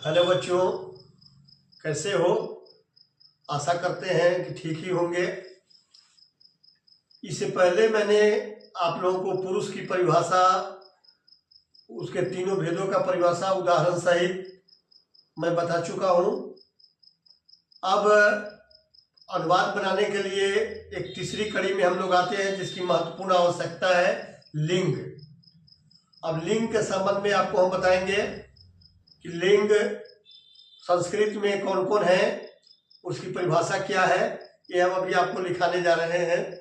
Hello बच्चों, कैसे हो? आशा करते हैं कि ठीक ही होंगे। इससे पहले मैंने आप लोगों को पुरुष की परिभाषा, उसके तीनों भेदों का परिभाषा उदाहरण सहित मैं बता चुका हूँ। अब अनुवाद बनाने के लिए एक तीसरी कड़ी में हम लोग आते हैं, जिसकी महत्वपूर्ण आवश्यकता है लिंग। अब लिंग के संबंध में आपको हम बताएंगे कि लिंग संस्कृत में कौन कौन है, उसकी परिभाषा क्या है, ये हम अभी आपको लिखाने जा रहे हैं।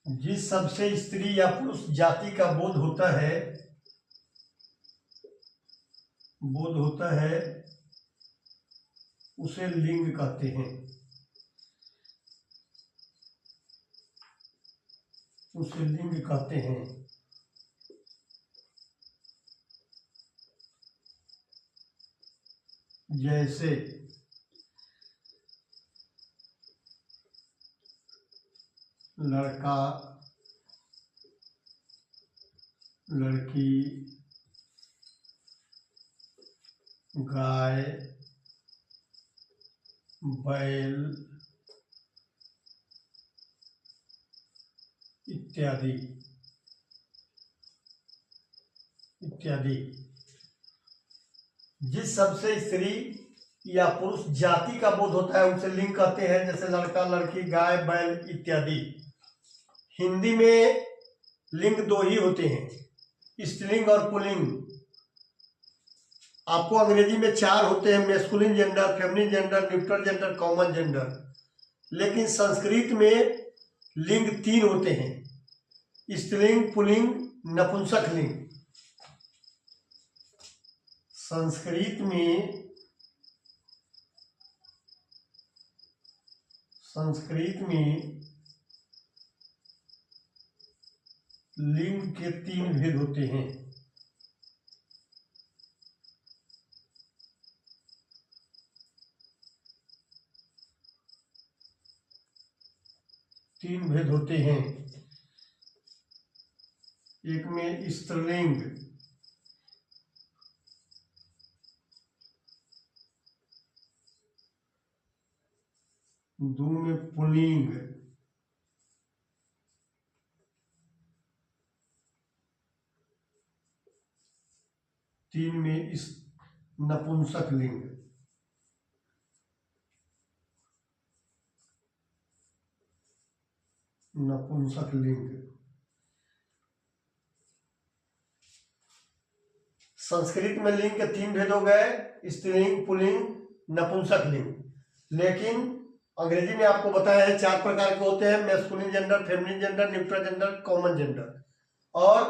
जिस शब्द से स्त्री या पुरुष जाति का बोध होता है उसे लिंग कहते हैं। उसे लिंग कहते हैं। जैसे लड़का, लड़की, गाय, बैल इत्यादि इत्यादि। जिस शब्द से स्त्री या पुरुष जाति का बोध होता है उसे लिंग कहते हैं। जैसे लड़का, लड़की, गाय, बैल इत्यादि। हिंदी में लिंग दो ही होते हैं, स्त्रीलिंग और पुल्लिंग। आपको अंग्रेजी में 4 होते हैं, masculine gender, feminine gender, neutral gender, common gender. लेकिन संस्कृत में लिंग 3 होते हैं, स्त्रीलिंग, पुल्लिंग, नपुंसक लिंग। संस्कृत में लिंग के 3 भेद होते हैं। एक में स्त्रीलिंग, दो में पुल्लिंग, तीन में नपुंसक लिंग। नपुंसक लिंग। संस्कृत में लिंग के 3 भेद हो गए, स्त्रीलिंग, पुल्लिंग, नपुंसक लिंग। लेकिन अंग्रेजी में आपको बताया है 4 प्रकार के होते हैं, masculine gender, feminine gender, neutral gender, common gender. और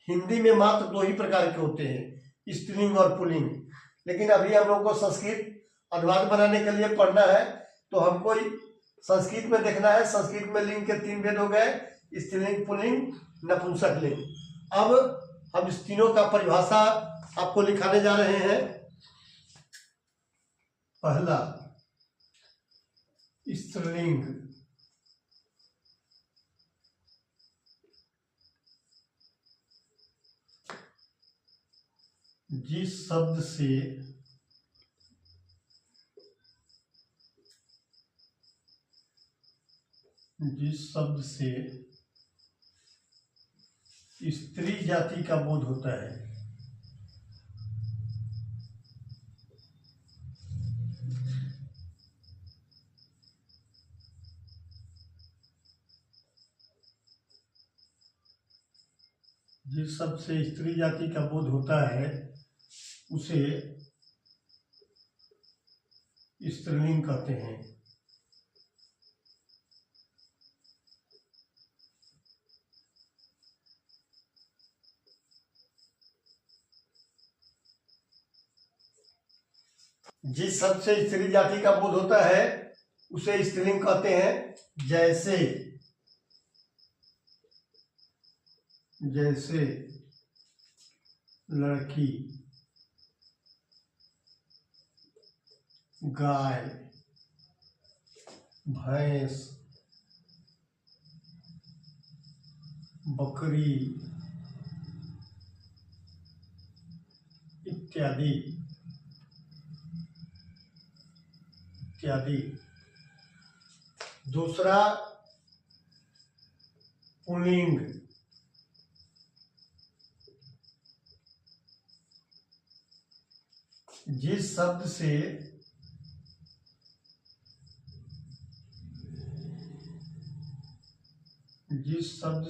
हिंदी में मात्र 2 ही प्रकार के होते हैं, स्त्रीलिंग और पुल्लिंग। लेकिन अभी हम लोग को संस्कृत अनुवाद बनाने के लिए पढ़ना है, तो हमको संस्कृत में देखना है। संस्कृत में लिंग के 3 भेद हो गए, स्त्रीलिंग, पुल्लिंग, नपुंसक लिंग। अब हम इस तीनों का परिभाषा आपको लिखाने जा रहे हैं। पहला, स्त्रीलिंग। जिस शब्द से स्त्री जाति का बोध होता है। जिस शब्द से स्त्री जाति का बोध होता है उसे स्त्रीलिंग कहते हैं। जिस शब्द से स्त्री जाति का बोध होता है उसे स्त्रीलिंग कहते हैं। जैसे, जैसे लड़की, गाय, भैंस, बकरी इत्यादि इत्यादि। दूसरा पुल्लिंग, जिस शब्द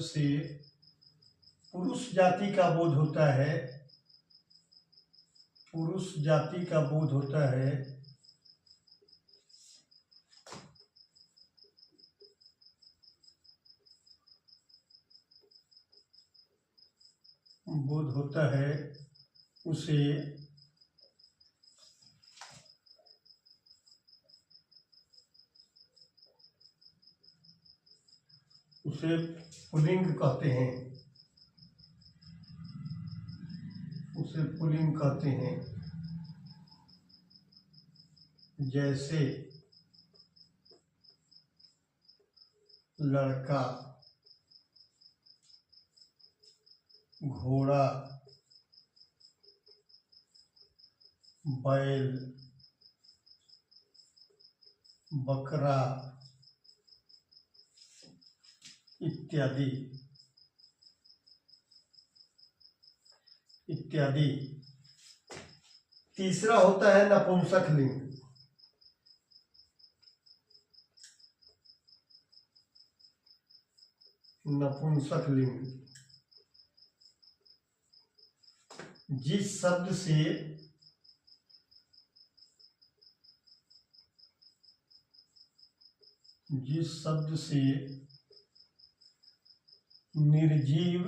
से पुरुष जाति का बोध होता है, पुरुष जाति का बोध होता है, उसे पुल्लिंग कहते हैं, उसे पुल्लिंग कहते हैं। जैसे लड़का, घोड़ा, बैल, बकरा इत्यादि इत्यादि। तीसरा होता है नपुंसक लिंग। नपुंसक लिंग, जिस शब्द से निर्जीव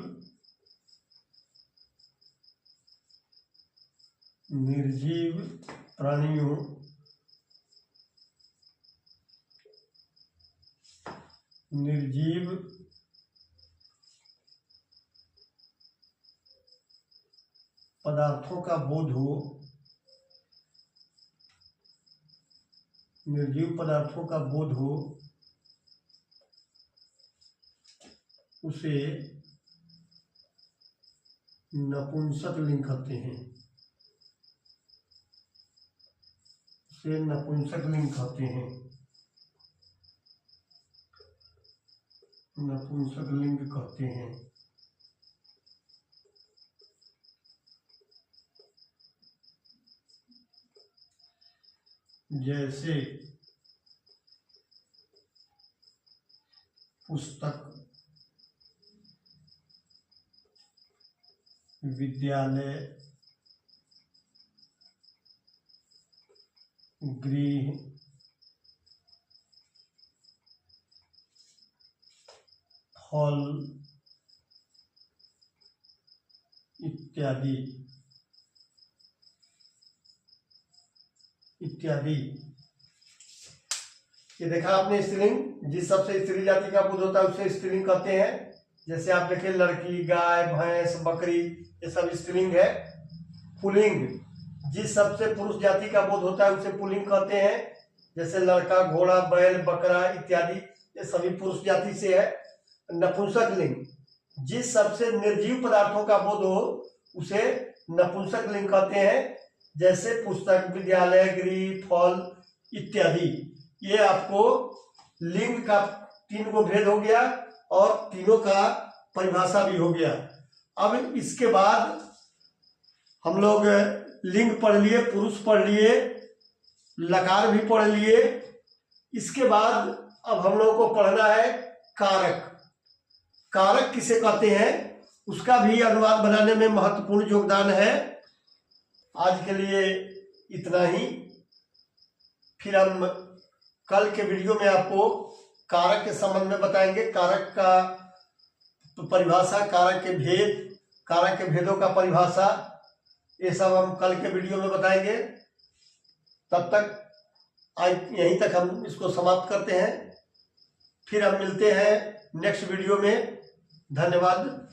प्राणियों, निर्जीव पदार्थों का बोध हो, निर्जीव पदार्थों का बोध हो, उसे नपुंसक लिंग कहते हैं, उसे नपुंसक लिंग कहते हैं, नपुंसक लिंग कहते हैं। जैसे पुस्तक, विद्यालय, गृह, फल इत्यादि इत्यादि। ये देखा आपने स्त्रीलिंग, जिस शब्द से स्त्री जाति का बोध होता है उसे स्त्रीलिंग कहते हैं। जैसे आप देखें लड़की, गाय, भैंस, बकरी, ये सब स्त्रीलिंग है। पुल्लिंग, जिस शब्द से पुरुष जाति का बोध होता है उसे पुल्लिंग कहते हैं। जैसे लड़का, घोड़ा, बैल, बकरा इत्यादि, ये सभी पुरुष जाति से है। नपुंसक लिंग, जिस शब्द से निर्जीव पदार्थों का बोध हो उसे नपुंसक लिंग कहते हैं। जैसे पुस्तक, विद्यालय, गृह, फल इत्यादि। ये आपको लिंग का 3 गो भेद हो गया और तीनों का परिभाषा भी हो गया। अब इसके बाद हम लोग लिंग पढ़ लिए, पुरुष पढ़ लिए, लकार भी पढ़ लिए। इसके बाद अब हम लोग को पढ़ना है कारक। कारक किसे कहते हैं उसका भी अनुवाद बनाने में महत्वपूर्ण योगदान है। आज के लिए इतना ही, फिर हम कल के वीडियो में आपको कारक के संबंध में बताएंगे। कारक का परिभाषा, कारक के भेद, कारक के भेदों का परिभाषा, ये सब हम कल के वीडियो में बताएंगे। तब तक आज यहीं तक हम इसको समाप्त करते हैं। फिर हम मिलते हैं नेक्स्ट वीडियो में। धन्यवाद।